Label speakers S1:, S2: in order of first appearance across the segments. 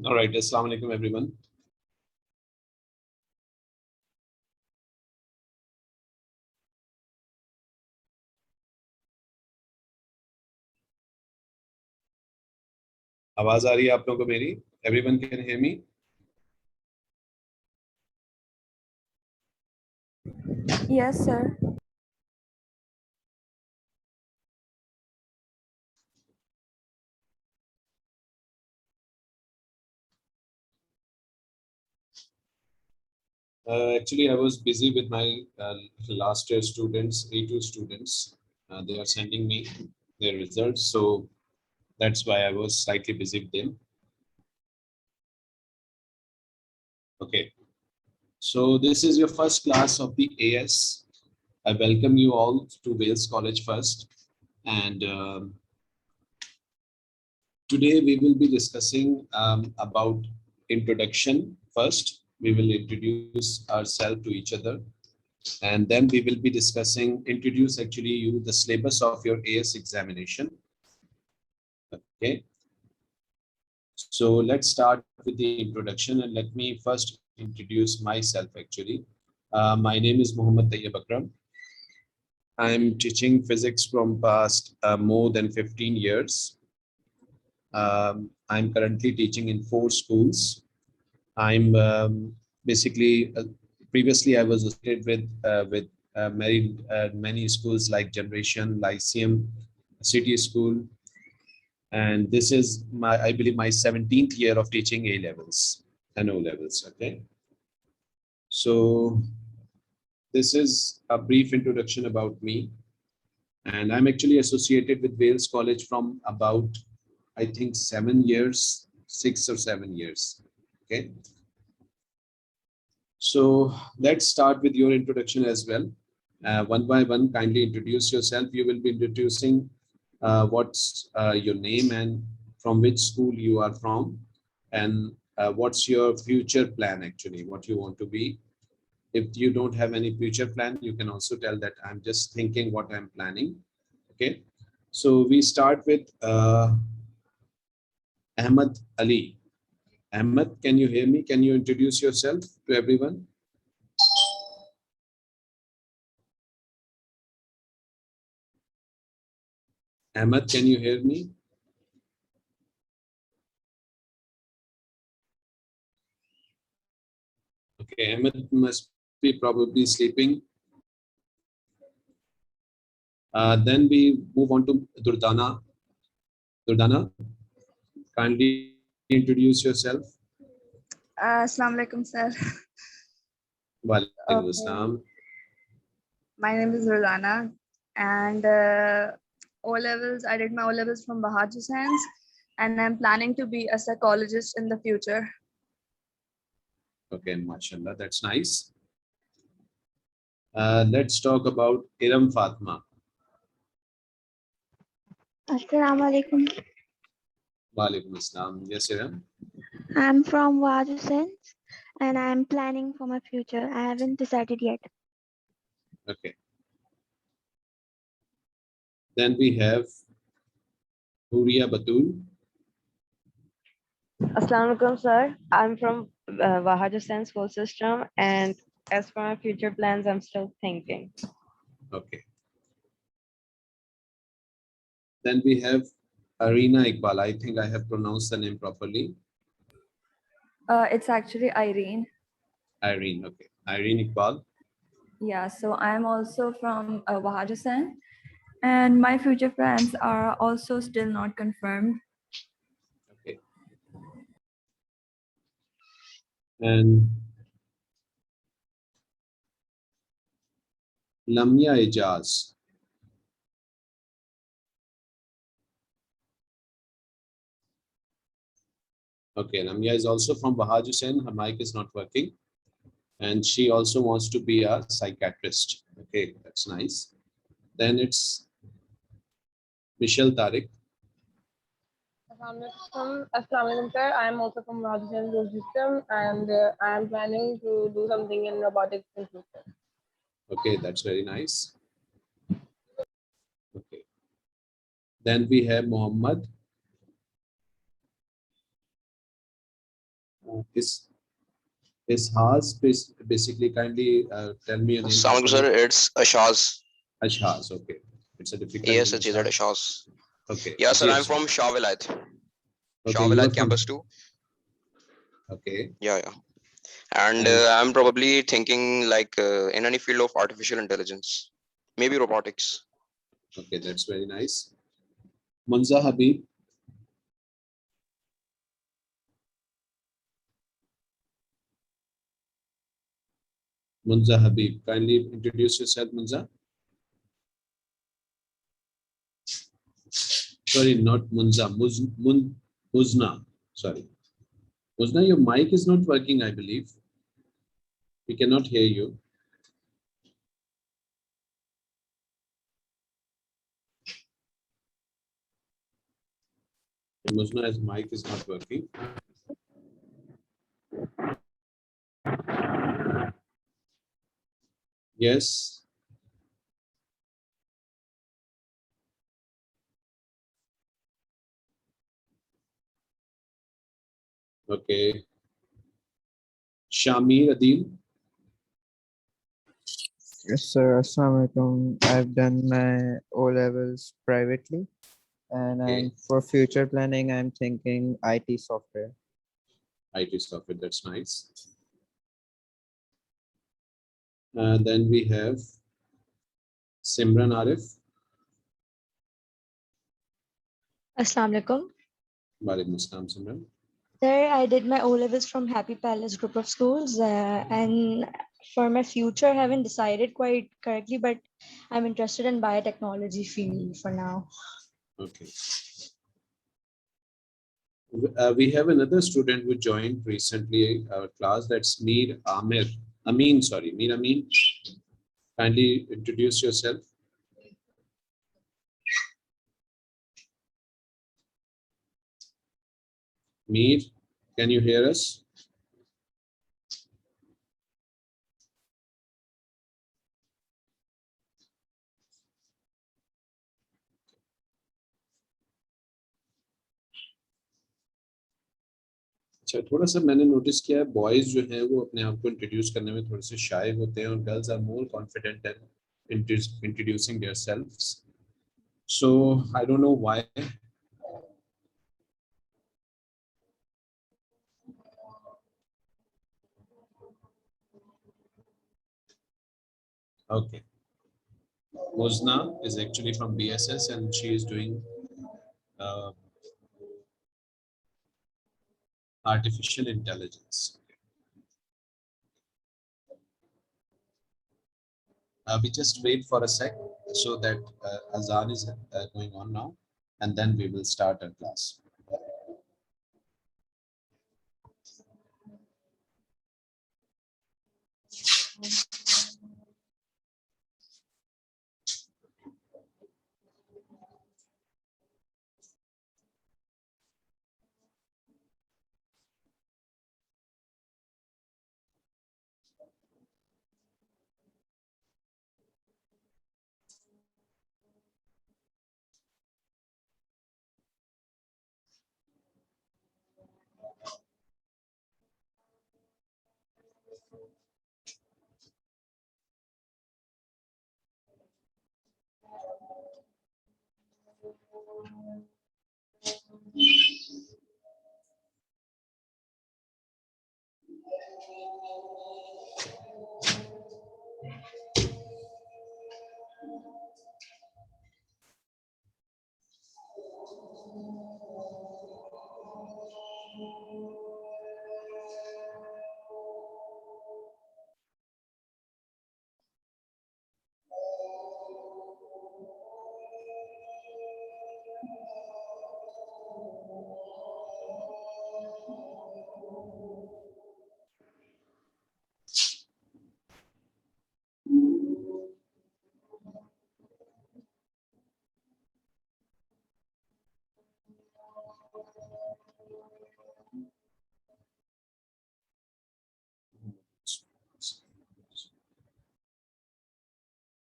S1: All right, Assalamu alaikum everyone. आवाज आ रही है आप लोगों को मेरी? Everyone can hear me?
S2: Yes, sir.
S1: Actually, I was busy with my last year students, A2 students. They are sending me their results, so that's why I was slightly busy with them. Okay, so this is your first class of the AS. I welcome you all to Wales College first, and today we will be discussing about introduction first. We will introduce ourselves to each other, and then we will be discussing, introduce actually you the syllabus of your AS examination. Okay. So let's start with the introduction, and let me first introduce myself actually. My name is Muhammad Tayyib Akram. I'm teaching physics from past more than 15 years. I'm currently teaching in 4 schools. I'm basically previously I was associated with many schools like Generation, Lyceum, City School, and this is my, I believe, my 17th year of teaching A levels and O levels. Okay, so this is a brief introduction about me, and I'm actually associated with Wales College from about, I think, 7 years, 6 or 7 years. Okay. So let's start with your introduction as well. One by one, kindly introduce yourself. You will be introducing what's your name and from which school you are from, and what's your future plan actually, what you want to be. If you don't have any future plan, you can also tell that I'm just thinking what I'm planning. Okay. So we start with Ahmed Ali. Ahmed, can you hear me? Can you introduce yourself to everyone? Ahmed, can you hear me? Okay, Ahmed must be probably sleeping. Then we move on to Durdana. Durdana, kindly introduce yourself.
S2: Assalamu alaikum, sir.
S1: Walaikum assalam.
S2: My name is Rosanna, and O levels. I did my O levels from Bahaj Hussain's, and I'm planning to be a psychologist in the future.
S1: Okay, mashallah, that's nice. Let's talk about Iram Fatma.
S3: Assalamu alaikum.
S1: Walaikum assalam. Yes, Iram.
S3: I'm from Wajusen and I'm planning for my future. I haven't decided yet.
S1: Okay. Then we have Huria Batul.
S4: Assalamu alaikum, sir. I'm from Wahaj Hussain School System, and as for my future plans, I'm still thinking.
S1: Okay. Then we have Arina Iqbal. I think I have pronounced the name properly.
S2: It's actually Irene.
S1: Irene. Okay. Irene Iqbal.
S2: Yeah, so I'm also from Bahaj Hussain, and my future plans are also still not confirmed.
S1: Okay. And Lamia Ijaz. Okay, Lamia is also from Bahaj Hussain. Her mic is not working. And she also wants to be a psychiatrist. Okay, that's nice. Then it's Michelle Tariq.
S5: Assalamu alaikum, sir. I am also from Rajasthan School System, and I am planning to do something in robotics in future.
S1: Okay, that's very nice. Okay. Then we have Mohammed. Is Haas basically kindly tell me your name?
S6: Assalamu alaikum, sir. It's Ashaz.
S1: Ashaz, okay. It's a difficult
S6: Yes,
S1: name.
S6: it's either Ashaz.
S1: Okay.
S6: Yeah, sir. I'm
S1: Yes.
S6: from Shah Wilayat.
S1: Okay,
S6: Shah
S1: you are
S6: Wilayat
S1: from-
S6: campus 2.
S1: Okay.
S6: Yeah. And I'm probably thinking like in any field of artificial intelligence, maybe robotics.
S1: Okay, that's very nice. Munza Habib. Munza Habib, kindly introduce yourself, Munza. Sorry, not Munza, Muzna. Sorry. Muzna, your mic is not working, I believe. We cannot hear you. Muzna's mic is not working. Yes. Okay. Shamir Adil.
S7: Yes, sir. Assalamu alaikum. I've done my O levels privately, and
S1: Okay.
S7: for future planning, I'm thinking IT software.
S1: IT software, that's nice. Then we have Simran Arif.
S8: Assalamu alaikum.
S1: Walaikum assalam, Simran.
S8: There, I did my O levels from Happy Palace Group of Schools, and for my future, I haven't decided quite correctly, but I'm interested in biotechnology field for now.
S1: Okay. We have another student who joined recently our class. That's Mir Amin. Sorry, Mir Amin. Kindly introduce yourself. Mir, can you hear us? अच्छा, थोड़ा सा मैंने notice किया है boys जो हैं वो अपने आप को इंट्रोड्यूस करने में थोड़े से शाय होते हैं और girls are more confident in introducing their selves. So I don't know why. Okay. Muzna is actually from BSS and she is doing artificial intelligence. We just wait for a sec. so that Azan is going on now, and then we will start our class.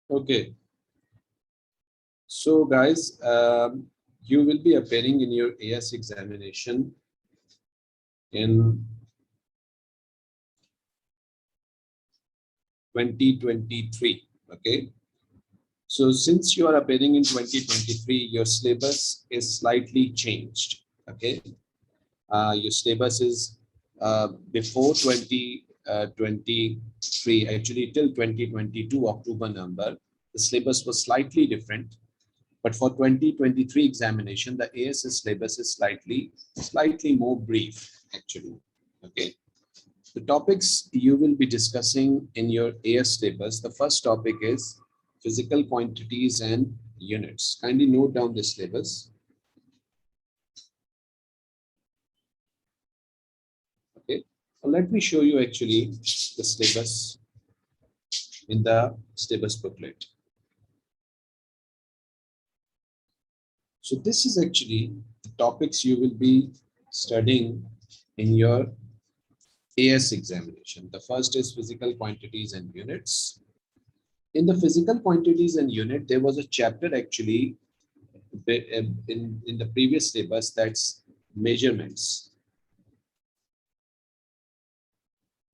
S1: Okay. So guys, you will be appearing in your AS examination in 2023. Okay. So since you are appearing in 2023, your syllabus is slightly changed. Okay. Your syllabus is before 2023, actually till 2022 October, November, the syllabus was slightly different. But for 2023 examination, the ASS syllabus is slightly more brief, actually. Okay. The topics you will be discussing in your AS syllabus, the first topic is physical quantities and units. Kindly note down this syllabus. Okay. So let me show you actually the syllabus in the syllabus booklet. So this is actually the topics you will be studying in your AS examination. The first is physical quantities and units. In the physical quantities and unit, there was a chapter actually in the previous syllabus, that's measurements.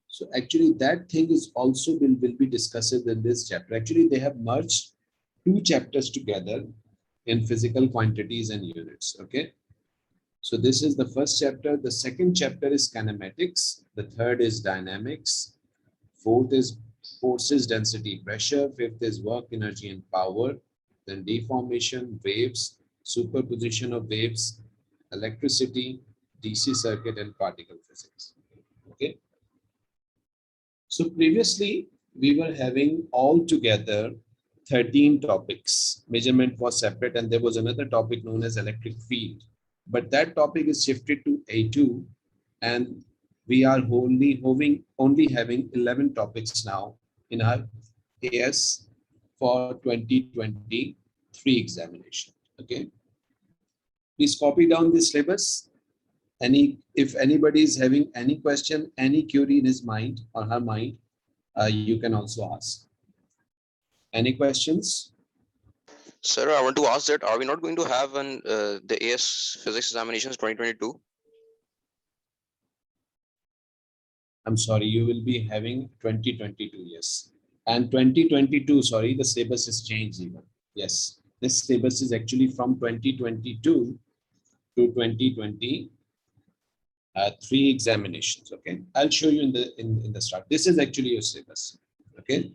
S1: So actually that thing is also will be discussed in this chapter. Actually, they have merged two chapters together in physical quantities and units. Okay. So this is the first chapter. The second chapter is kinematics. The third is dynamics. Fourth is forces, density, pressure. Fifth is work, energy, and power. Then deformation, waves, superposition of waves, electricity, DC circuit, and particle physics. Okay. So previously, we were having all together 13 topics. Measurement was separate, and there was another topic known as electric field. But that topic is shifted to A2, and we are only having 11 topics now in our AS for 2023 examination. Okay. Please copy down this syllabus. If anybody is having any question, any query in his mind or her mind, you can also ask. Any questions?
S6: Sir, I want to ask that, are we not going to have the AS physics examinations 2022?
S1: I'm sorry, you will be having 2022, yes. And 2022, sorry, the syllabus is changed even. Yes, this syllabus is actually from 2022 to 2023 examinations. Okay, I'll show you in the start. This is actually your syllabus. Okay.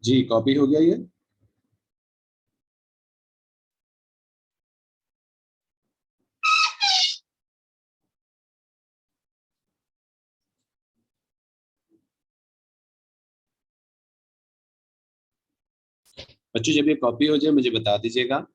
S1: जी copy हो गया ये? बच्चों जब ये copy हो जाए मुझे बता दीजिएगा।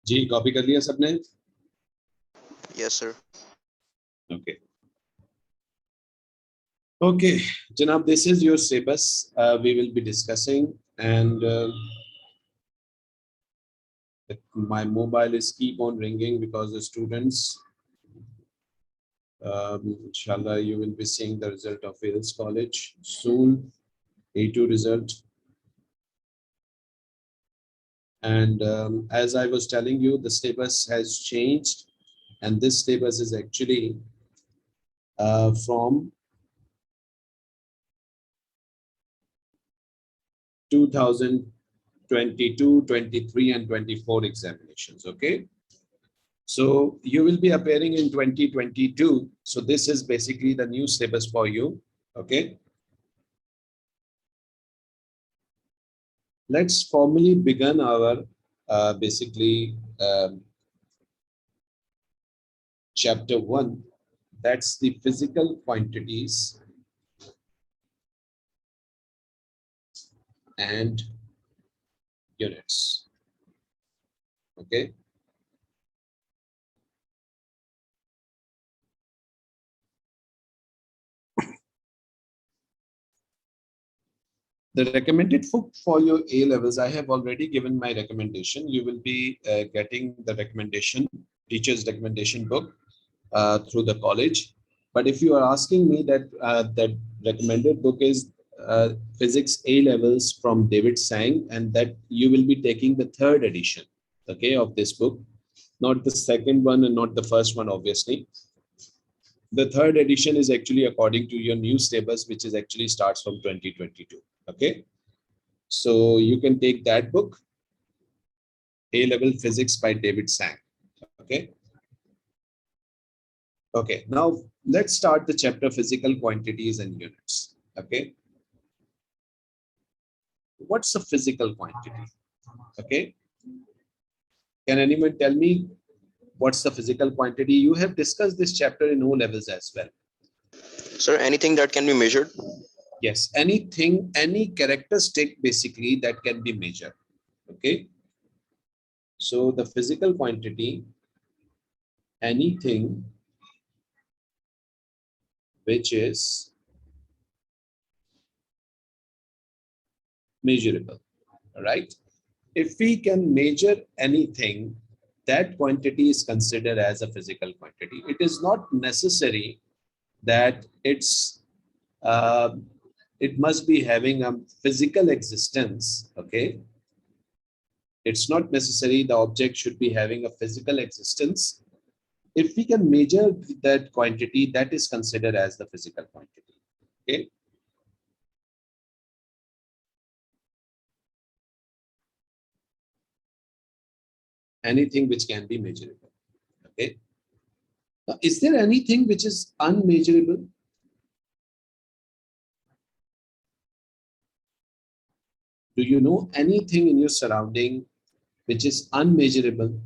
S1: जी कॉपी कर लिया सबने?
S6: Yes, sir.
S1: ओके ओके जनाब, this is your syllabus we will be discussing, and my mobile is keep on ringing because the students, inshallah you will be seeing the result of Wales College soon, A2 result. And as I was telling you, the syllabus has changed, and this syllabus is actually from 2022, 23 and 24 examinations. Okay, so you will be appearing in 2022, so this is basically the new syllabus for you. Okay, let's formally begin our basically chapter 1, that's the physical quantities and units. Okay, the recommended book for your A levels, I have already given my recommendation. You will be getting the recommendation, teacher's recommendation book through the college. But if you are asking me that that recommended book is Physics A levels from David Sang, and that you will be taking the third edition, okay, of this book, not the second one and not the first one, obviously. The third edition is actually according to your new syllabus, which is actually starts from 2022. Okay, so you can take that book, A level physics by David Sang. Okay, okay, now let's start the chapter physical quantities and units. Okay, what's a physical quantity? Okay, can anyone tell me what's the physical quantity? You have discussed this chapter in O levels as well.
S6: Sir, anything that can be measured?
S1: Yes, anything, any characteristic basically that can be measured. Okay, so the physical quantity, anything which is measurable, right? If we can measure anything, that quantity is considered as a physical quantity. It is not necessary that it must be having a physical existence. Okay, it's not necessary the object should be having a physical existence. If we can measure that quantity, that is considered as the physical quantity. Okay, anything which can be measurable. Okay, now, is there anything which is unmeasurable? Do you know anything in your surrounding which is unmeasurable?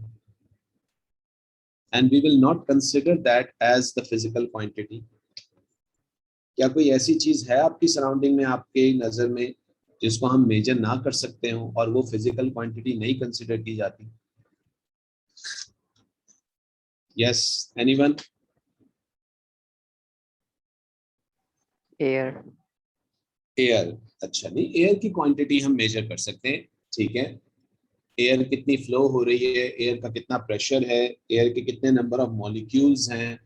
S1: And we will not consider that as the physical quantity. क्या कोई ऐसी चीज है आपकी surrounding में, आपके नजर में, जिसको हम मेजर ना कर सकते हो और वो फिजिकल क्वांटिटी नहीं कंसिडर की जाती? Yes, anyone?
S4: Air.
S1: एयर, अच्छा नहीं, एयर की क्वांटिटी हम मेजर कर सकते हैं, ठीक है। एयर कितनी फ्लो हो रही है, एयर का कितना प्रेशर है, एयर के कितने नंबर ऑफ मॉलिक्यूल्स हैं,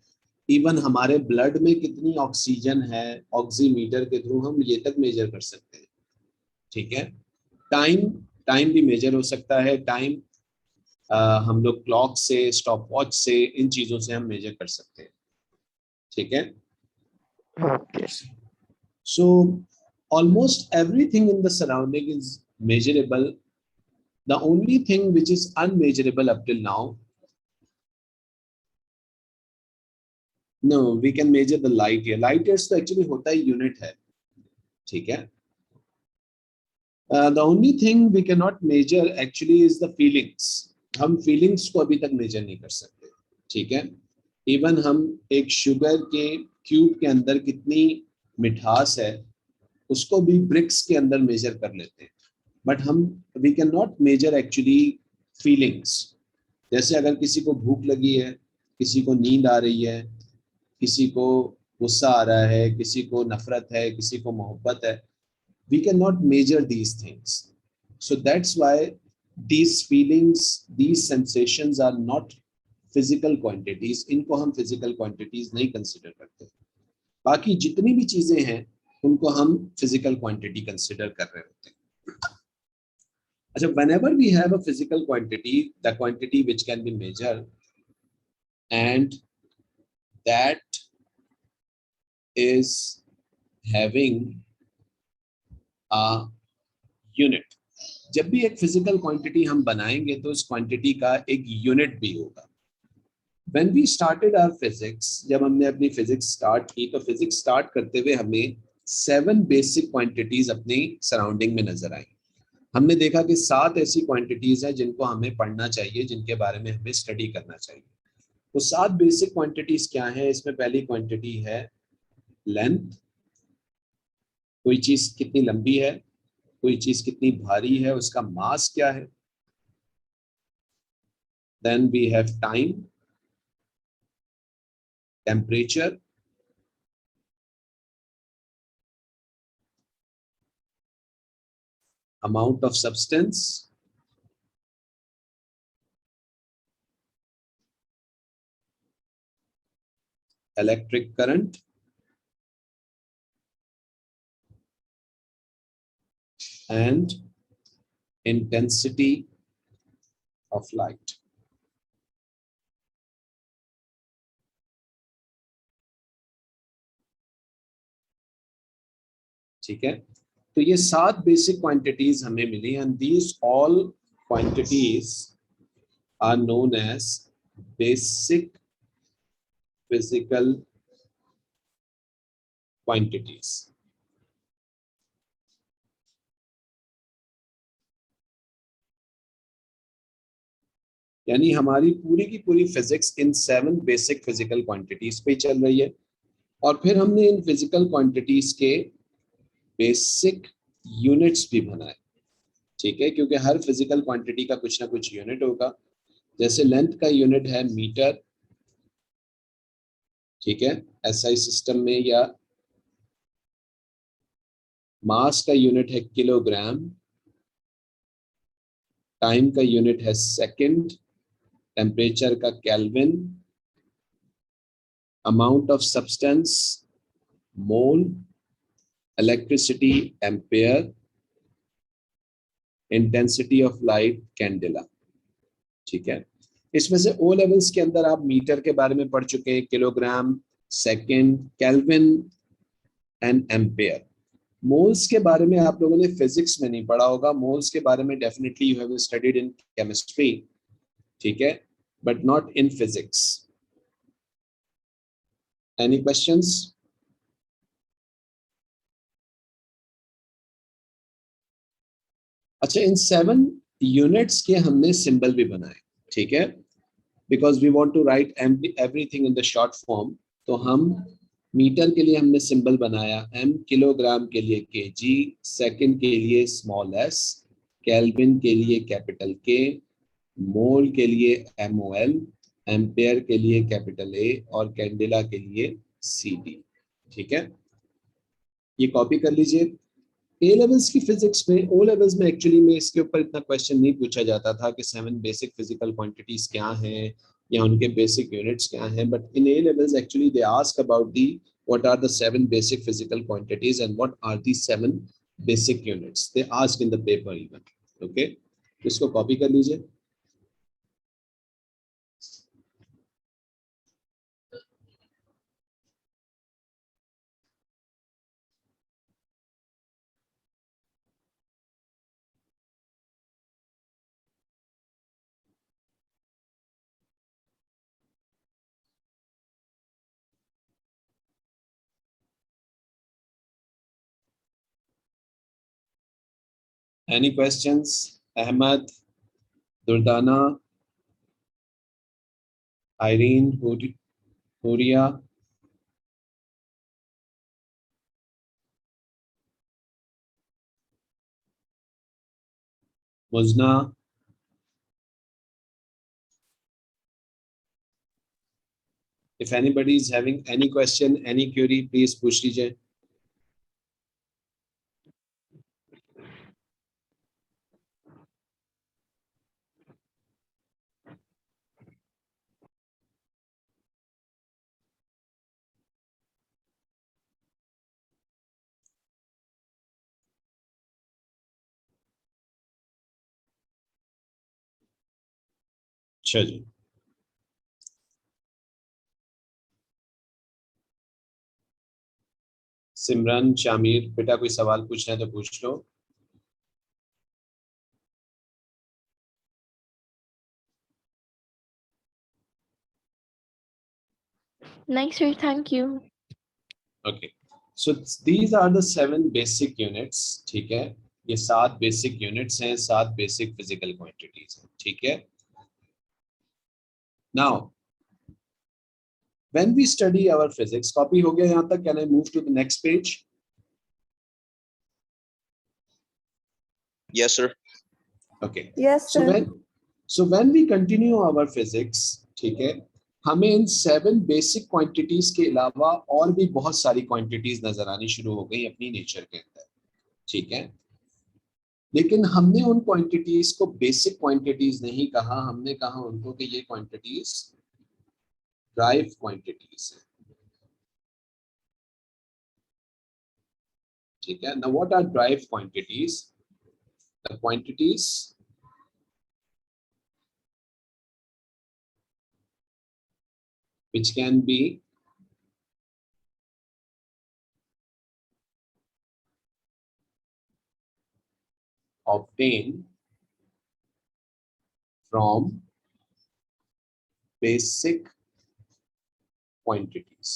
S1: इवन हमारे ब्लड में कितनी ऑक्सीजन है, ऑक्सीमीटर के थ्रू हम ये तक मेजर कर सकते हैं, ठीक है। टाइम, टाइम भी मेजर हो सकता है, टाइम हम लोग क्लॉक से, स्टॉप वॉच से, इन चीजों से हम मेजर कर सकते हैं, ठीक है।
S7: Okay.
S1: So almost everything in the surrounding is measurable. The only thing which is unmeasurable up till now, no, we can measure the light here. Light years तो actually होता ही unit है, ठीक है। The only thing we cannot measure actually is the feelings. हम feelings को अभी तक measure नहीं कर सकते, ठीक है। Even हम एक sugar के cube के अंदर कितनी मिठास है उसको भी bricks के अंदर measure कर लेते हैं, but हम we cannot measure actually feelings. जैसे अगर किसी को भूख लगी है, किसी को नींद आ रही है, किसी को गुस्सा आ रहा है, किसी को नफरत है, किसी को मोहब्बत है, we cannot measure these things. So that's why these feelings, these sensations are not physical quantities. इनको हम physical quantities नहीं consider करते। बाकी जितनी भी चीजें हैं उनको हम physical quantity consider कर रहे होते हैं। अच्छा, whenever we have a physical quantity, the quantity which can be measured, and that is having a unit. जब भी एक फिजिकल क्वांटिटी हम बनाएंगे तो उस क्वांटिटी का एक यूनिट भी होगा। When we started our physics, जब हमने अपनी फिजिक्स स्टार्ट की तो फिजिक्स स्टार्ट करते हुए हमें 7 बेसिक क्वांटिटीज अपनी सराउंडिंग में नजर आई। हमने देखा कि 7 ऐसी क्वांटिटीज हैं जिनको हमें पढ़ना चाहिए, जिनके बारे में हमें स्टडी करना चाहिए। तो 7 बेसिक क्वांटिटीज क्या हैं? इसमें पहली क्वांटिटी है लेंथ, कोई चीज कितनी लंबी है, कोई चीज कितनी भारी है, उसका मास क्या है। Then we have time, temperature, amount of substance, electric current, and intensity of light. ठीक है, तो ये 7 बेसिक क्वांटिटीज हमें मिली, and these all quantities are known as basic physical quantities. यानी हमारी पूरी की पूरी फिजिक्स इन 7 बेसिक फिजिकल क्वांटिटीज पे चल रही है, और फिर हमने इन फिजिकल क्वांटिटीज के बेसिक यूनिट्स भी बनाए, ठीक है, क्योंकि हर फिजिकल क्वांटिटी का कुछ ना कुछ यूनिट होगा। जैसे लेंथ का यूनिट है मीटर, ठीक है, एसआई सिस्टम में, या मास का यूनिट है किलोग्राम, टाइम का यूनिट है सेकंड, टेम्परेचर का kelvin, amount of substance mole, electricity ampere, intensity of light candela, ठीक है। इसमें से ओ लेवल्स के अंदर आप मीटर के बारे में पढ़ चुके हैं, kilogram, second, kelvin and ampere. Moles के बारे में आप लोगों ने फिजिक्स में नहीं पढ़ा होगा, मोल्स के बारे में definitely you have studied in chemistry, ठीक है, but not in physics. Any questions? अच्छा, इन 7 यूनिट्स के हमने सिंबल भी बनाए, ठीक है, because we want to write everything in the short form. तो हम मीटर के लिए हमने सिंबल बनाया एम, किलोग्राम के लिए केजी, सेकंड के लिए स्मॉल एस, केल्विन के लिए कैपिटल के, मोल के लिए MOL, एम्पेयर के लिए कैपिटल A, और कैंडेला के लिए CD, ठीक है। ये कॉपी कर लीजिए। ए लेवल्स की फिजिक्स में, ओ लेवल्स में एक्चुअली में इसके ऊपर इतना क्वेश्चन नहीं पूछा जाता था कि 7 बेसिक फिजिकल क्वांटिटीज क्या हैं या उनके बेसिक यूनिट्स क्या हैं, but in A levels actually they ask about the what are the 7 basic physical quantities and what are the 7 basic units, they ask in the paper even. Okay, इसको copy कर लीजिए. Any questions? Ahmed, Durdana, Irene, Huria. Muzna. If anybody is having any question, any query, please push लीजिए. अच्छा जी. सिमरन, शामिर, बेटा कोई सवाल पूछना है तो पूछ लो.
S9: Nice, sir. Thank you.
S1: Okay, so these are the 7 basic units. ठीक है, ये 7 basic units हैं, 7 basic physical quantities हैं. ठीक है. Now, when we study our physics, copy हो गया यहाँ तक? Can I move to the next page?
S6: Yes, sir.
S1: Okay.
S2: Yes,
S1: So
S2: sir.
S1: when we continue our physics, ठीक है, हमें इन 7 बेसिक क्वांटिटीज के अलावा और भी बहुत सारी क्वांटिटीज नजर आनी शुरू हो गई अपनी नेचर के अंदर. ठीक है, लेकिन हमने उन क्वांटिटीज को बेसिक क्वांटिटीज नहीं कहा, हमने कहा उनको कि ये क्वांटिटीज ड्राइव क्वांटिटीज है. ठीक है. Now what are drive quantities? The quantities which can be obtained from basic quantities.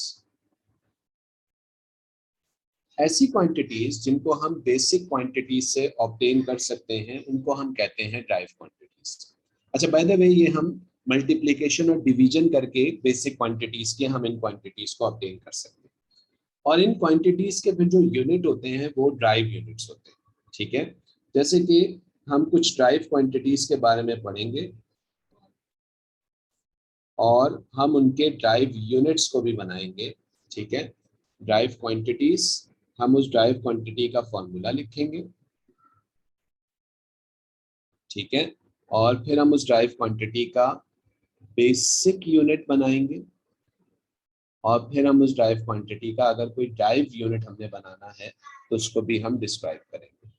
S1: ऐसी क्वांटिटीज जिनको हम बेसिक क्वांटिटीज से ऑब्टेन कर सकते हैं उनको हम कहते हैं ड्राइव क्वांटिटीज. अच्छा, बाय द वे ये हम मल्टीप्लिकेशन और डिवीजन करके बेसिक क्वांटिटीज के हम इन क्वांटिटीज को ऑब्टेन कर सकते हैं, और इन क्वांटिटीज के फिर जो यूनिट होते हैं वो ड्राइव यूनिट्स होते हैं. ठीक है, जैसे कि हम कुछ ड्राइव क्वांटिटीज के बारे में पढ़ेंगे और हम उनके ड्राइव यूनिट्स को भी बनाएंगे. ठीक है, ड्राइव क्वांटिटीज, हम उस ड्राइव क्वांटिटी का फॉर्मूला लिखेंगे. ठीक है, और फिर हम उस ड्राइव क्वांटिटी का बेसिक यूनिट बनाएंगे, और फिर हम उस ड्राइव क्वांटिटी का अगर कोई ड्राइव यूनिट हमने बनाना है तो उसको भी हम डिस्क्राइब करेंगे.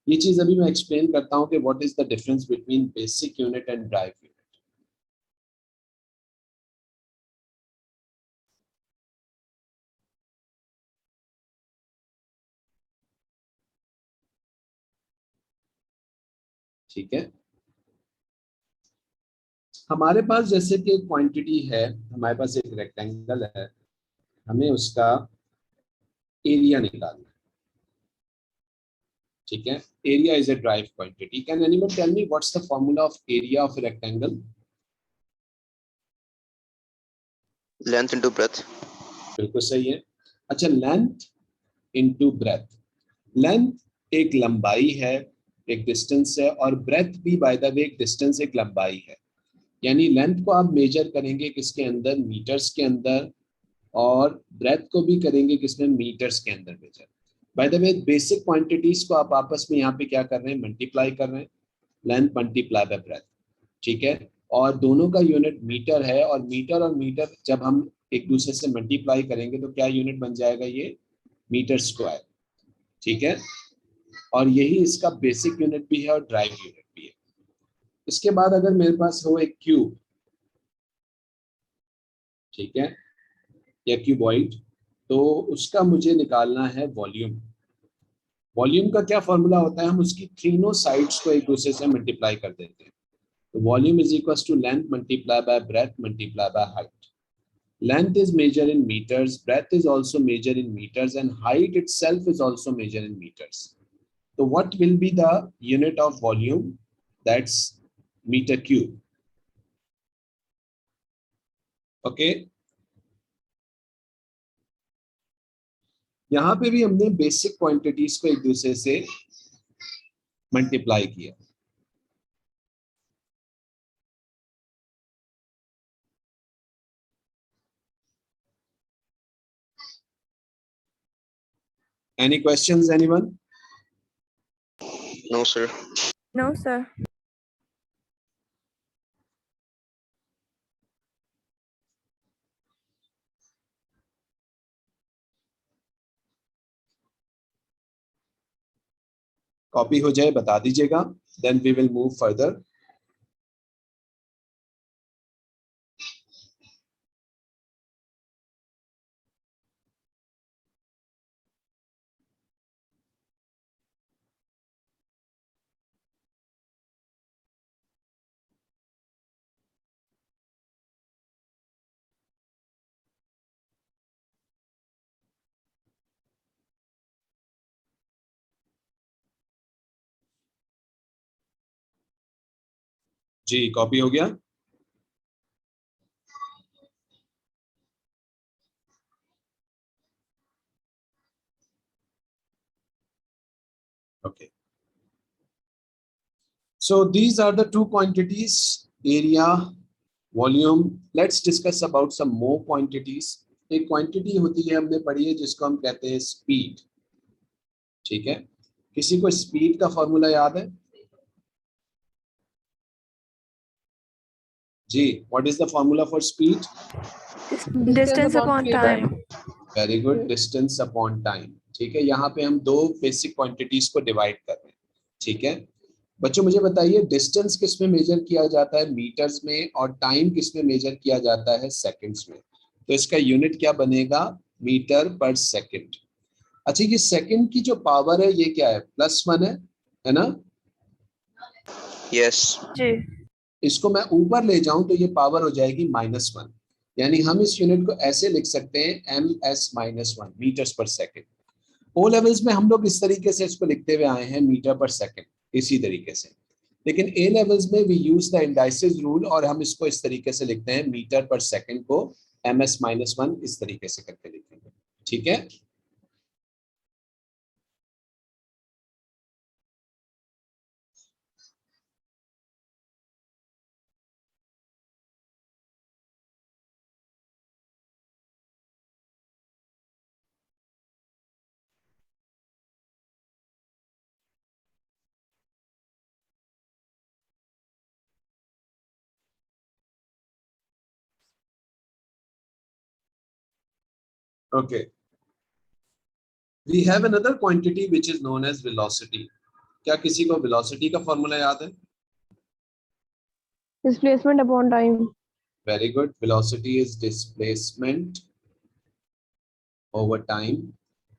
S1: ये चीज अभी मैं एक्सप्लेन करता हूँ कि what is the difference between basic unit and drive unit. ठीक है, हमारे पास जैसे कि क्वांटिटी है, हमारे पास एक रेक्टेंगल है, हमें उसका एरिया निकालना है. ठीक है, area is a derived quantity. Can anyone tell me what's the formula of area of rectangle?
S6: Length into breadth.
S1: बिल्कुल सही है. अच्छा, लेंथ इनटू ब्रेथ. लेंथ एक लंबाई है, एक डिस्टेंस है, और ब्रेथ भी बाय द वे एक डिस्टेंस, एक लंबाई है. यानी लेंथ को आप मेजर करेंगे किसके अंदर? मीटर्स के अंदर, और ब्रेथ को भी करेंगे किसमें? मीटर्स के अंदर measure. By the way basic quantities को आप आपस में यहाँ पे क्या कर रहे हैं, मल्टीप्लाई कर रहे हैं, लेंथ मल्टीप्लाई बाय ब्रेथ, ठीक है। और दोनों का यूनिट मीटर है, और मीटर जब हम एक दूसरे से मल्टीप्लाई करेंगे तो क्या यूनिट बन जाएगा, ये मीटर स्क्वायर, ठीक है। और यही इसका बेसिक यूनिट भी है और ड्राइव यूनिट भी है। इसके बाद अगर मेरे पास हो एक क्यूब, ठीक है, या क्यूबॉइड, तो उसका मुझे निकालना है वॉल्यूम। वॉल्यूम का क्या फॉर्मूला होता है, हम उसकी तीनों साइड्स को एक दूसरे से मल्टीप्लाई कर देते हैं। तो volume is equal to length multiply by breadth multiply by height. Length is measured in meters, breadth is also measured in meters, and height itself is also measured in meters. So what will be the unit of volume? That's meter cube. Okay. यहाँ पे भी हमने basic quantities को एक दूसरे से multiply किया। Any questions, anyone?
S6: No, sir.
S2: No, sir.
S1: Copy हो जाए बता दीजिएगा, then we will move further. जी कॉपी हो गया। Okay. So these are the two quantities, area, volume. Let's discuss about some more quantities. एक क्वांटिटी होती है, हमने पढ़ी है, जिसको हम कहते हैं स्पीड, ठीक है। किसी को स्पीड का फॉर्मूला याद है? जी, what is the formula for speed?
S2: Distance upon time.
S1: Very good, distance upon time, ठीक है। यहाँ पे हम दो बेसिक क्वांटिटीज को डिवाइड कर रहे हैं, ठीक है। बच्चों मुझे बताइए, डिस्टेंस किस में मेजर किया जाता है, मीटर्स में, और टाइम किस में मेजर किया जाता है, सेकंड्स में। तो इसका यूनिट क्या बनेगा, मीटर पर सेकंड। अच्छा, ये सेकंड की जो पावर है ये क्या है, +1 है ना?
S6: Yes.
S2: जी।
S1: इसको मैं ऊपर ले जाऊं तो ये पावर हो जाएगी -1, यानी हम इस यूनिट को ऐसे लिख सकते हैं ms-1, metres per second. O levels में हम लोग इस तरीके से इसको लिखते हुए आए हैं, मीटर पर सेकंड, इसी तरीके से। लेकिन ए लेवल्स में we use the indices rule, और हम इसको इस तरीके से लिखते हैं, मीटर पर सेकंड को ms-1 इस तरीके से करके लिखेंगे, ठीक है। Okay. We have another quantity which is known as velocity. क्या किसी को velocity का फॉर्मूला याद है?
S5: Displacement upon time.
S1: Very good. Velocity is displacement over time.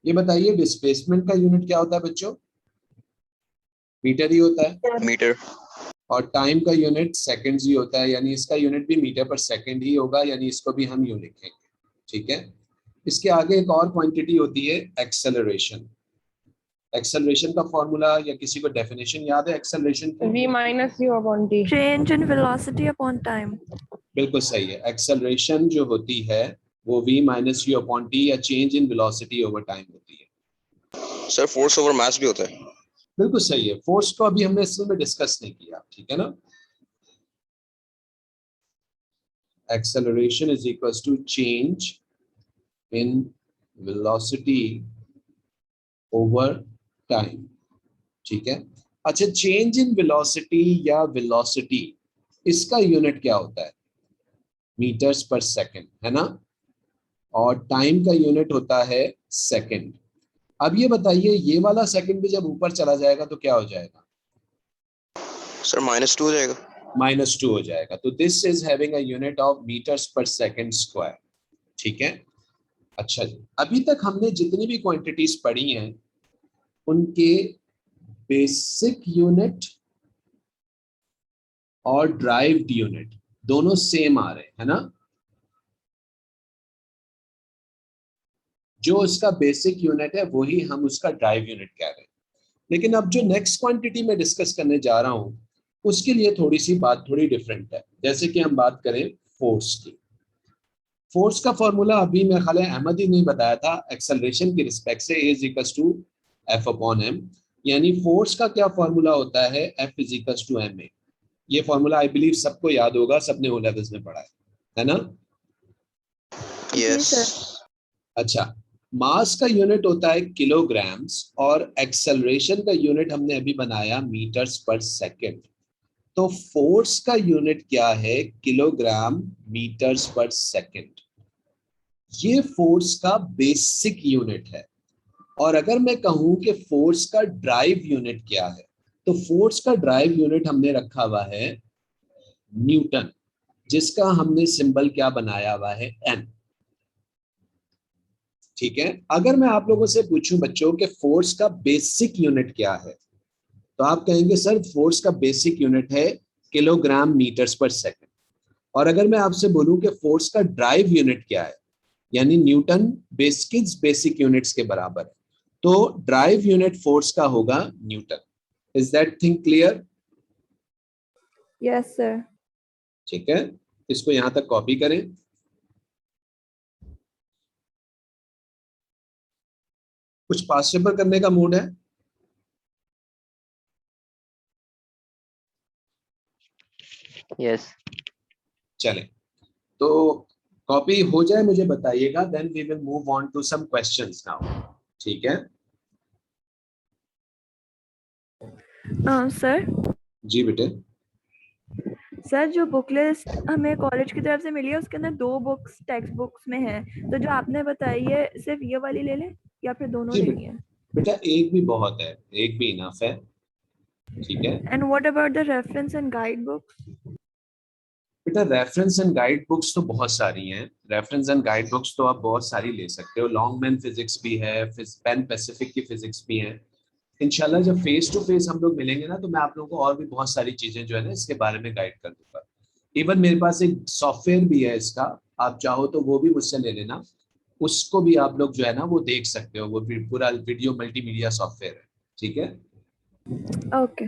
S1: ये बताइए डिस्प्लेसमेंट का यूनिट क्या होता है बच्चों? मीटर ही होता है।
S6: Meter.
S1: और टाइम का यूनिट सेकंड्स ही होता है, यानी इसका यूनिट भी मीटर पर सेकंड ही होगा, यानी इसको भी हम यूं लिखेंगे, ठीक है। इसके आगे एक और क्वांटिटी होती है एक्सेलरेशन। एक्सेलरेशन का फॉर्मूला या किसी को डेफिनेशन याद है एक्सेलरेशन की?
S5: V - U upon T.
S2: Change in velocity upon time.
S1: बिल्कुल सही है। एक्सेलरेशन जो होती है वो V - U upon T या change in velocity over time होती है।
S6: Sir, force over mass भी होता है।
S1: बिल्कुल सही है। फोर्स को अभी हमने इसमें में डिस्कस नहीं किया, ठीक है ना। Acceleration is equals to change in velocity over time. ठीक है, अच्छा, चेंज इन वेलोसिटी या वेलोसिटी, इसका यूनिट क्या होता है? मीटर्स पर सेकंड, है ना, और टाइम का यूनिट होता है सेकंड। अब ये बताइए, ये वाला सेकंड भी जब ऊपर चला जाएगा तो क्या हो जाएगा?
S6: सर -2 हो जाएगा।
S1: -2 हो जाएगा। तो this is having a unit of metres per second square. ठीक है, अच्छा जी, अभी तक हमने जितनी भी क्वांटिटीज पढ़ी हैं उनके बेसिक यूनिट और ड्राइव्ड यूनिट दोनों सेम आ रहे हैं, है ना। जो उसका बेसिक यूनिट है वही हम उसका ड्राइव यूनिट कह रहे हैं। लेकिन अब जो नेक्स्ट क्वांटिटी में डिस्कस करने जा रहा हूं उसके लिए थोड़ी सी बात थोड़ी डिफरेंट है। जैसे कि हम बात करें फोर्स की। फोर्स का फॉर्मूला अभी मेरे ख्याल है अहमद ही नहीं बताया था, एक्सेलरेशन की रिस्पेक्ट से A = F/m, यानी फोर्स का क्या फॉर्मूला होता है? F = ma। ये फॉर्मूला आई बिलीव सबको याद होगा, सबने ओ लेवल्स में पढ़ा है ना।
S6: यस।
S1: अच्छा, मास का यूनिट होता है किलोग्राम्स और एक्सेलरेशन का यूनिट हमने अभी बनाया मीटर्स पर सेकंड। तो फोर्स का यूनिट क्या है? Kilogram metres per second. ये फोर्स का बेसिक यूनिट है। और अगर मैं कहूं कि फोर्स का ड्राइव यूनिट क्या है, तो फोर्स का ड्राइव यूनिट हमने रखा हुआ है न्यूटन, जिसका हमने सिंबल क्या बनाया हुआ है? N। ठीक है, अगर मैं आप लोगों से पूछूं बच्चों के फोर्स का बेसिक यूनिट क्या है, तो आप कहेंगे सर फोर्स का बेसिक यूनिट है किलोग्राम मीटर्स पर सेकंड। और अगर मैं आपसे बोलूं कि फोर्स का ड्राइव यूनिट क्या है, यानी न्यूटन बेसिक यूनिट्स के बराबर है, तो ड्राइव यूनिट फोर्स का होगा Newton. Is that thing clear?
S2: Yes sir.
S1: ठीक है, इसको यहां तक कॉपी करें। कुछ पास पेपर करने का मूड है?
S10: यस।
S1: चलें, तो कॉपी हो जाए मुझे बताइएगा, then we will move on to some questions now. ठीक है
S2: सर।
S1: जी बेटे।
S2: सर, जो बुक लिस्ट हमें कॉलेज की तरफ से मिली है उसके अंदर 2 बुक्स टेक्स्ट बुक्स में है, तो जो आपने बताई है सिर्फ ये वाली ले लें या फिर दोनों
S1: जी
S2: लेनी है?
S1: बेटा, एक भी बहुत है, एक भी इनफ है। ठीक है
S2: and what about the reference and guide books?
S1: बेटा, रेफरेंस एंड गाइड बुक्स तो बहुत सारी हैं। रेफरेंस एंड गाइड बुक्स तो आप बहुत सारी ले सकते हो। लॉन्गमैन फिजिक्स भी है, पैन पैसिफिक की फिजिक्स भी है। इंशाल्लाह जब फेस टू फेस हम लोग मिलेंगे ना, तो मैं आप लोगों को और भी बहुत सारी चीजें जो है ना इसके बारे में गाइड कर दूंगा। इवन मेरे पास एक सॉफ्टवेयर भी है इसका, आप चाहो तो वो भी मुझसे ले लेना। उसको भी आप लोग जो है ना वो देख सकते हो, वो पूरा वीडियो मल्टीमीडिया सॉफ्टवेयर है। ठीक है,
S2: ओके।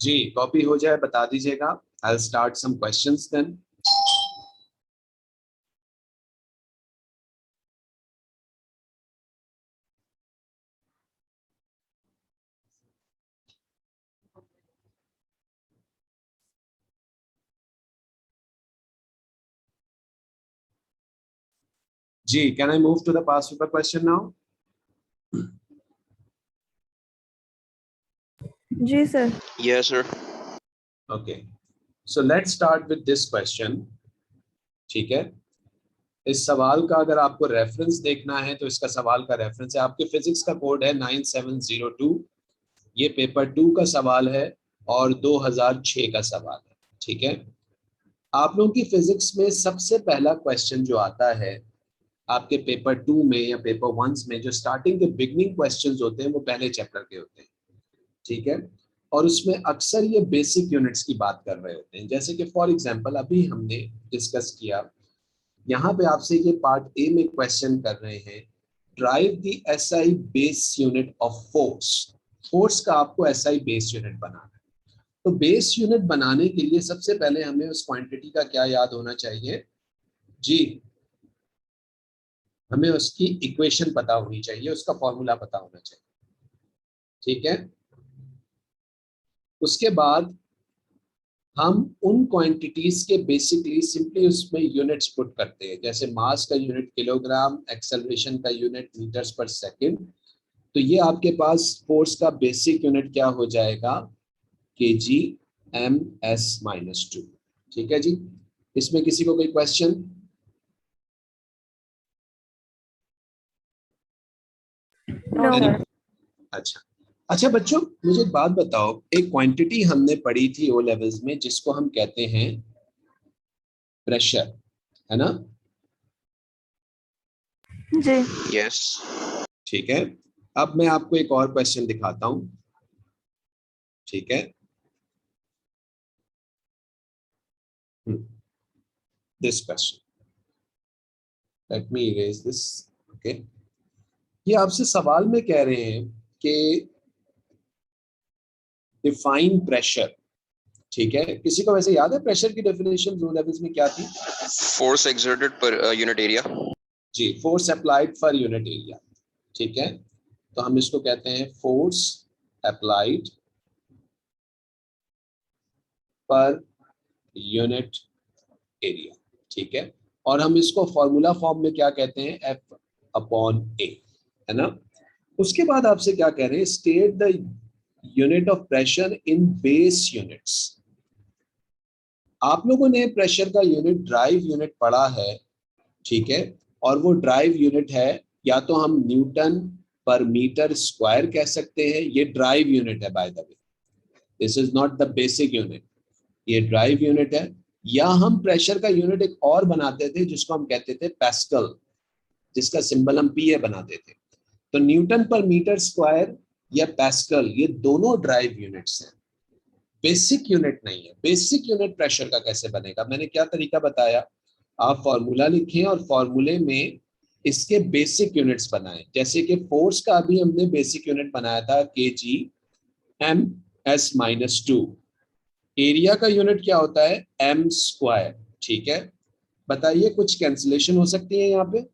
S1: जी कॉपी हो जाए बता दीजिएगा। I will start some questions then. जी, can I move to the past paper question now?
S2: जी sir.
S6: Yes sir.
S1: Okay, so let's start with this question. ठीक है, इस सवाल का अगर आपको रेफरेंस देखना है तो इसका सवाल का रेफरेंस है, आपके फिजिक्स का कोड है 9702। ये पेपर 2 का सवाल है और 2006 का सवाल है। ठीक है, आप लोगों की फिजिक्स में सबसे पहला क्वेश्चन जो आता है आपके पेपर 2 में या पेपर 1 में, जो स्टार्टिंग के बिगनिंग क्वेश्चंस होते हैं वो पहले चैप्टर के होते हैं। ठीक है, और उसमें अक्सर ये बेसिक यूनिट्स की बात कर रहे होते हैं। जैसे कि फॉर एग्जांपल अभी हमने डिस्कस किया, यहाँ पे आपसे ये पार्ट ए में क्वेश्चन कर रहे हैं, drive the SI base unit of force. Force का आपको एसआई बेस यूनिट बनाना है। तो बेस यूनिट बनाने के लिए सबसे पहले हमें उस क्वांटिटी का क्या याद होना चाहिए जी? हमें उसकी इक्वेशन पता होनी चाहिए, उसका फॉर्मूला पता होना चाहिए। ठीक है, उसके बाद हम उन क्वांटिटीज के बेसिकली सिंपली उसमें यूनिट्स पुट करते हैं, जैसे मास का यूनिट किलोग्राम, एक्सेलरेशन का यूनिट मीटर्स पर सेकंड। तो ये आपके पास फोर्स का बेसिक यूनिट क्या हो जाएगा, केजी एम एस माइनस 2। ठीक है जी, इसमें किसी को कोई क्वेश्चन?
S2: No
S5: sir.
S1: अच्छा अच्छा बच्चों, मुझे एक बात बताओ, एक क्वांटिटी हमने पढ़ी थी ओ लेवल्स में जिसको हम कहते हैं प्रेशर, है ना?
S2: जी।
S6: Yes.
S1: ठीक है, अब मैं आपको एक और क्वेश्चन दिखाता हूं। ठीक है, this question, let me erase this. Okay, ये आपसे सवाल में कह रहे हैं कि डिफाइन प्रेशर। ठीक है, किसी को वैसे याद है प्रेशर की डेफिनेशन लो लेवल्स में क्या थी?
S6: Force exerted per unit area.
S1: जी, force applied per unit area. ठीक है, तो हम इसको कहते हैं force applied per unit area. ठीक है, और हम इसको फॉर्मूला फॉर्म में क्या कहते हैं, F अपॉन A, है ना? उसके बाद आपसे क्या कह रहे हैं, state the unit of pressure in base units. आप लोगों ने प्रेशर का यूनिट ड्राइव यूनिट पढ़ा है, ठीक है, और वो ड्राइव यूनिट है या तो हम न्यूटन पर मीटर स्क्वायर कह सकते हैं, ये ड्राइव यूनिट है bye the way, this is not the basic unit, ये ड्राइव यूनिट है। या हम प्रेशर का यूनिट एक और बनाते थे जिसको हम कहते थे पैस्कल, जिसका सिंबल हम पीए बनाते थे। तो न्यूटन पर मीटर स्क्वायर या पैस्कल, ये दोनों ड्राइव यूनिट्स हैं, बेसिक यूनिट नहीं है। बेसिक यूनिट प्रेशर का कैसे बनेगा, मैंने क्या तरीका बताया, आप फॉर्मूला लिखें और फॉर्मूले में इसके बेसिक यूनिट्स बनाएं। जैसे कि फोर्स का अभी हमने बेसिक यूनिट बनाया था kg m s minus 2, area का यूनिट क्या होता है, एम स्क्वायर। ठीक है, बताइए कुछ कैंसिलेशन हो सकती है यहाँ पे?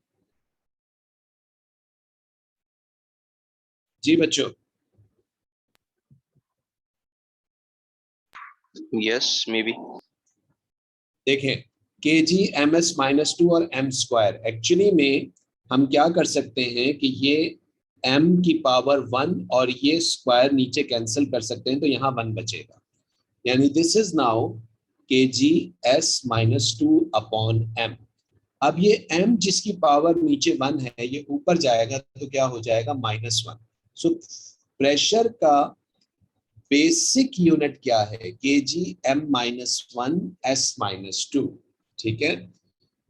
S1: जी बच्चों,
S6: Yes, maybe.
S1: देखें, के जी एम एस माइनस 2 और एम स्क्वायर, एक्चुअली में हम क्या कर सकते हैं कि ये m की पावर 1 और ये स्क्वायर नीचे कैंसिल कर सकते हैं, तो यहाँ 1 बचेगा, यानी this is now k g s minus 2 upon m. अब ये m जिसकी पावर नीचे 1 है, ये ऊपर जाएगा तो क्या हो जाएगा, -1। सो प्रेशर का बेसिक यूनिट क्या है, k g m minus 1 s minus 2। ठीक है,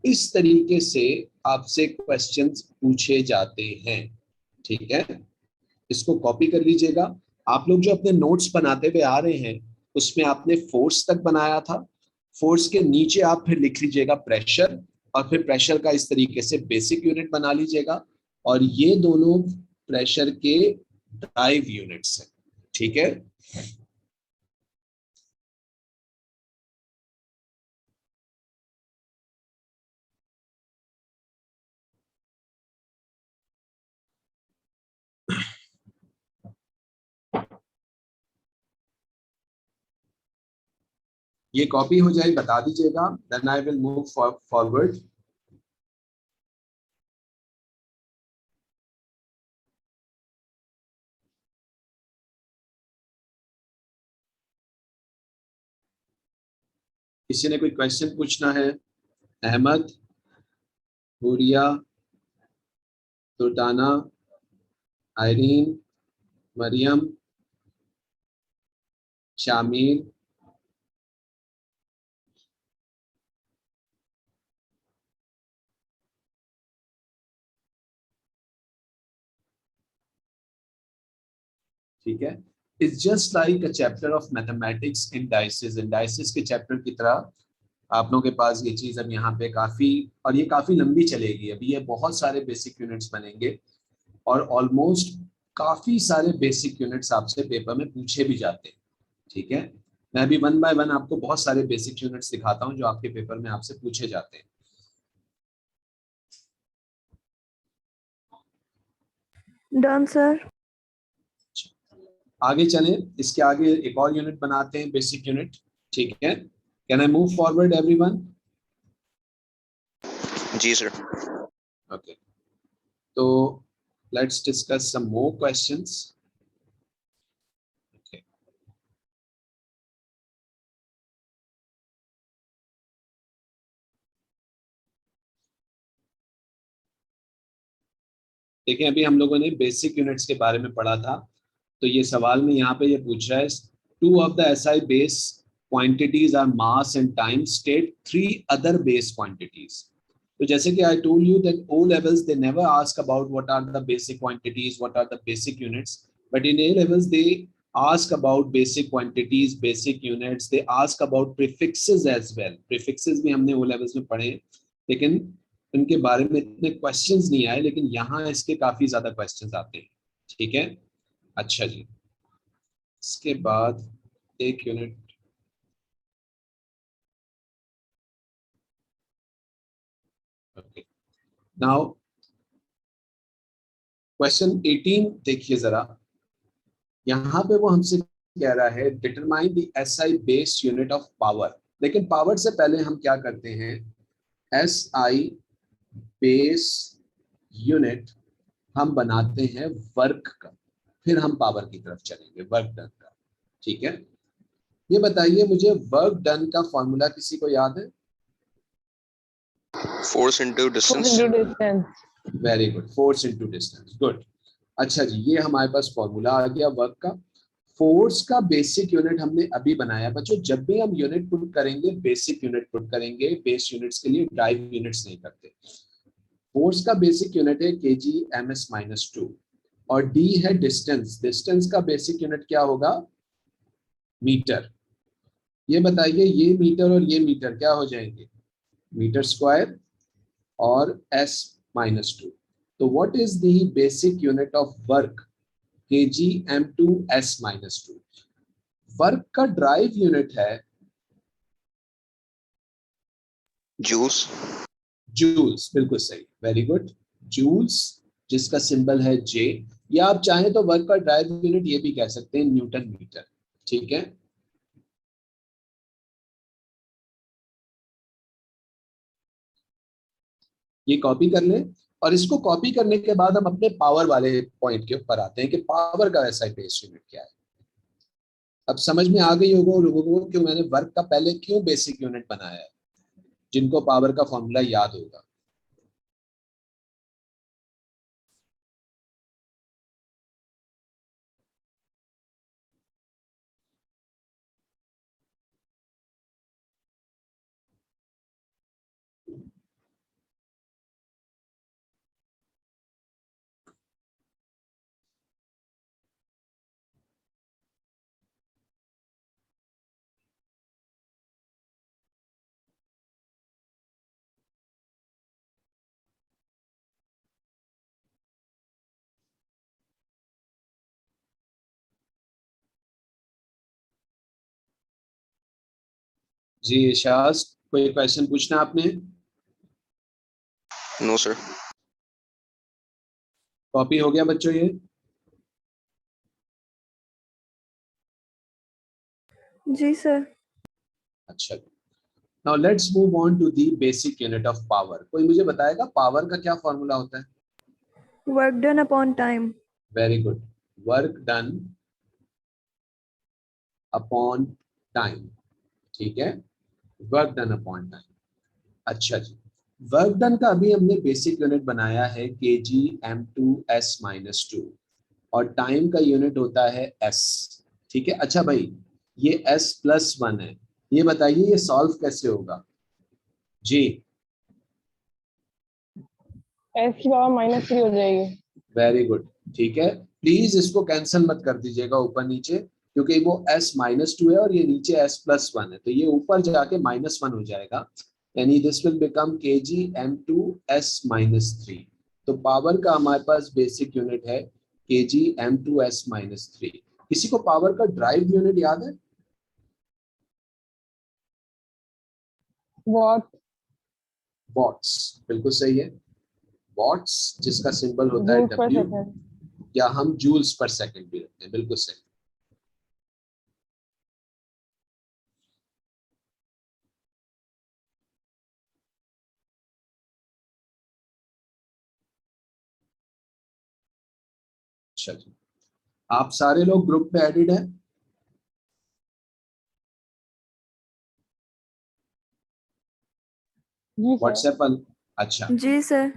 S1: इस तरीके से आपसे क्वेश्चंस पूछे जाते हैं। ठीक है, इसको कॉपी कर लीजिएगा। आप लोग जो अपने नोट्स बनाते हुए आ रहे हैं उसमें आपने फोर्स तक बनाया था, फोर्स के नीचे आप फिर लिख लीजिएगा प्रेशर, और फिर प्रेशर का इस तरीके से बेसिक यूनिट बना लीजिएगा, और ये दोनों प्रेशर के ड्राइव यूनिट्स हैं। ठीक है, ये कॉपी हो जाए बता दीजिएगा, then I will move forward. किसी ने कोई क्वेश्चन पूछना है? अहमद, हुरिया, सुल्ताना, आयरीन, मरियम, शामिल, ठीक है। It's just like a chapter of mathematics indices, indices के चैप्टर की तरह आप लोगों के पास ये चीज अब यहाँ पे काफी, और ये काफी लंबी चलेगी, अभी ये बहुत सारे बेसिक यूनिट्स बनेंगे, और ऑलमोस्ट काफी सारे बेसिक यूनिट्स आपसे पेपर में पूछे भी जाते हैं। ठीक है, मैं अभी 1 बाय 1 आपको बहुत सारे बेसिक यूनिट्स दिखाता हूँ जो आपके पेपर में आपसे पूछे जाते हैं।
S2: Done sir.
S1: आगे चलें, इसके आगे एक और यूनिट बनाते हैं, बेसिक यूनिट। ठीक है, can I move forward everyone?
S6: जी sir.
S1: Okay, so let's discuss some more questions. Okay. देखिए, अभी हम लोगों ने बेसिक यूनिट्स के बारे में पढ़ा था, तो ये सवाल में यहाँ पे ये पूछ रहा है, two of the SI base quantities are mass and time, state three other base quantities. तो जैसे कि I told you that O levels they never ask about what are the basic quantities, what are the basic units, but in A levels they ask about basic quantities, basic units, they ask about prefixes as well. Prefixes भी हमने O levels में पढ़े, लेकिन उनके बारे में इतने questions नहीं आए, लेकिन यहाँ इसके काफी ज्यादा क्वेश्चंस आते हैं। ठीक है, अच्छा जी, इसके बाद एक यूनिट, ओके, नाउ क्वेश्चन 18 देखिए जरा, यहाँ पे वो हमसे कह रहा है determine the SI base unit of power. लेकिन पावर से पहले हम क्या करते हैं, SI बेस यूनिट हम बनाते हैं वर्क का, फिर हम पावर की तरफ चलेंगे, वर्क डन का। ठीक है, ये बताइए मुझे, वर्क डन का फॉर्मूला किसी को याद है?
S6: Force into distance.
S1: Very good, force into distance, good. अच्छा जी, ये हमारे पास फॉर्मूला आ गया वर्क का। फोर्स का बेसिक यूनिट हमने अभी बनाया। बच्चों, जब भी हम यूनिट पुट करेंगे, बेसिक यूनिट पुट करेंगे, बेस यूनिट्स के लिए ड्राइव यूनिट्स नहीं करते। फोर्स का बेसिक यूनिट है kg/-2 और d है डिस्टेंस। डिस्टेंस का बेसिक यूनिट क्या होगा? मीटर। ये बताइए, ये मीटर और ये मीटर क्या हो जाएंगे? मीटर स्क्वायर और s-2। तो what is the basic unit of work? kg/-2। Work का ड्राइव यूनिट है
S6: जूल्स।
S1: जूल्स, बिल्कुल सही, वेरी गुड, जूल्स, जिसका सिंबल है J। या आप चाहें तो वर्क का ड्राइव यूनिट ये भी कह सकते हैं न्यूटन मीटर। ठीक है, ये कॉपी कर लें, और इसको कॉपी करने के बाद हम अपने पावर वाले पॉइंट के ऊपर आते हैं कि पावर का SI बेस यूनिट क्या है। अब समझ में आ गई होगा लोगों को कि मैंने वर्क का पहले क्यों बेसिक यूनिट बनाया है, जिनको पावर का फॉर्मूला याद होगा। जी इशाज, कोई क्वेश्चन पूछना आपने?
S6: No sir.
S1: कॉपी हो गया बच्चों ये?
S2: जी सर।
S1: अच्छा, now let's move on to the basic unit of power. कोई मुझे बताएगा पावर का क्या फॉर्मूला होता है?
S2: Work done upon time.
S1: Very good, work done upon time. ठीक है, वर्क डन अपॉन टाइम। अच्छा जी, वर्क डन का अभी हमने बेसिक यूनिट बनाया है kg/-2 और टाइम का यूनिट होता है s। ठीक है, अच्छा भाई, ये s+1 है, ये बताइए ये सॉल्व कैसे होगा? जी,
S5: s⁻³ हो जाएगी।
S1: वेरी गुड, ठीक है, प्लीज इसको कैंसिल मत कर दीजिएगा ऊपर नीचे, क्योंकि वो s-2 है और ये नीचे s+1 है, तो ये ऊपर जाके -1 हो जाएगा, यानी दिस विल बिकम kg/-s-3। तो पावर का हमारे पास बेसिक यूनिट है kg/-s-3। किसी को पावर का ड्राइव यूनिट याद है? वॉट्स, बिल्कुल सही है, वॉट्स, जिसका सिंबल होता है W, या हम जूल्स पर सेकंड भी रखते हैं, बिल्कुल सही। अच्छा जी, आप सारे लोग ग्रुप में एडिड हैं?
S5: जी सर।
S1: व्हाट्सएप पर? अच्छा,
S2: जी सर।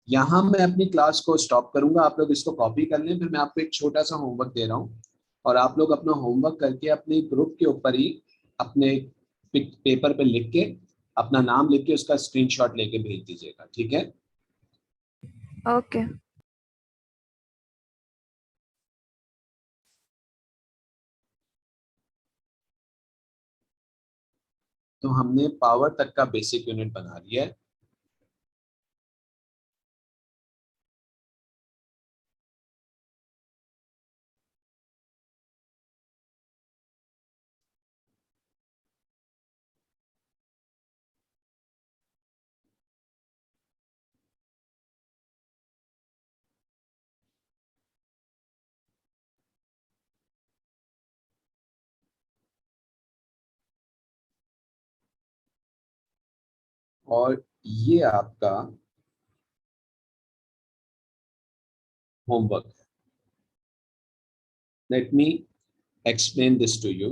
S1: यहाँ मैं अपनी क्लास को स्टॉप करूंगा, आप लोग इसको कॉपी कर लें, फिर मैं आपको एक छोटा सा होमवर्क दे रहा हूँ और आप लोग अपना होमवर्क करके अपने ग्रुप के ऊपर ही अपने पेपर पे लिख के अपना नाम लिख के उसका स्क्रीनशॉट लेके भेज दीजिएगा, ठीक है?
S2: ओके।
S1: तो हमने पावर तक का बेसिक यूनिट बना लिया है। और ये आपका homework. Let me explain this to you.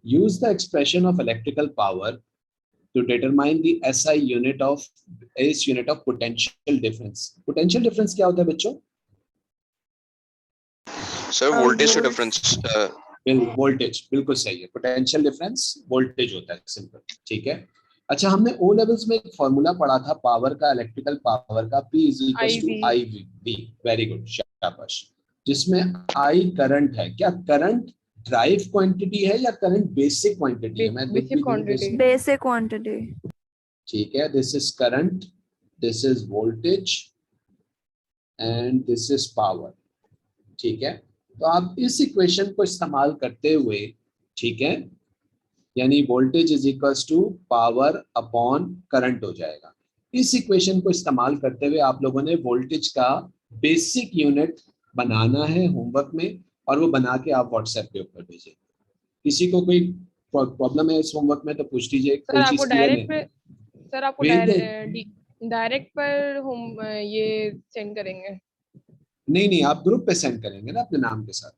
S1: Use the expression of electrical power to determine the SI unit of potential difference. Potential difference क्या होता है बच्चों?
S6: Sir, voltage to
S2: volts.
S6: difference.
S1: Voltage, बिल्कुल सही है। पोटेंशियल डिफरेंस वोल्टेज होता है, simple, ठीक है। अच्छा, हमने ओ लेवल्स में एक फॉर्मूला पढ़ा था पावर का, इलेक्ट्रिकल पावर का, P is equal to
S5: IV.
S1: I V. Very good, शाबाश। जिसमें आई करंट है। क्या करंट ड्राइव क्वांटिटी है या करंट बेसिक क्वांटिटी है? मैं लिख भी
S5: Basic
S1: दूं तो
S5: quantity.
S1: इसमें-
S2: बेसिक क्वांटिटी।
S1: ठीक है, this is current, this is voltage and this is power, ठीक है। तो आप इस इक्वेशन को इस्तेमाल करते हुए, ठीक है, यानी voltage is equals to power upon current हो जाएगा। इस इक्वेशन को इस्तेमाल करते हुए आप लोगों ने वोल्टेज का बेसिक यूनिट बनाना है होमवर्क में, और वो बना के आप व्हाट्सएप के ऊपर भेजें। किसी को कोई प्रॉब्लम है इस होमवर्क में तो पूछ लीजिए,
S5: सर
S1: कोई
S5: आपको
S1: चीज क्लियर
S5: डायरेक्ट
S1: है?
S5: पे सर आपको
S1: भेज दें।
S5: डायरेक्ट पर हम ये सेंड करेंगे।
S1: नहीं नहीं, आप ग्रुप पे सेंड करेंगे ना अपने नाम के साथ,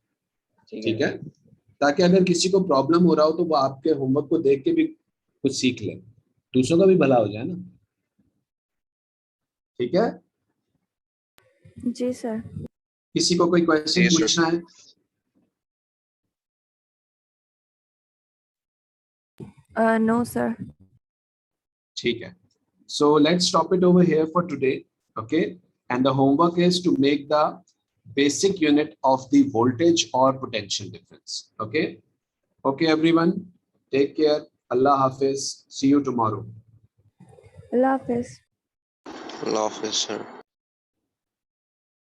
S1: ठीक
S5: है
S1: है, ताकि अगर किसी को प्रॉब्लम हो रहा हो तो वो आपके होमवर्क को देख के भी कुछ सीख ले, दूसरों का भी भला हो जाए ना, ठीक है।
S2: जी सर।
S1: किसी को कोई क्वेश्चन
S6: Yes, sir.
S1: पूछना है?
S2: No sir.
S1: ठीक है, so let's stop it over here for today, okay, and the homework is to make the basic unit of the voltage or potential difference, okay everyone, take care, Allah Hafiz, see you tomorrow.
S2: Allah Hafiz.
S6: Allah Hafiz, sir.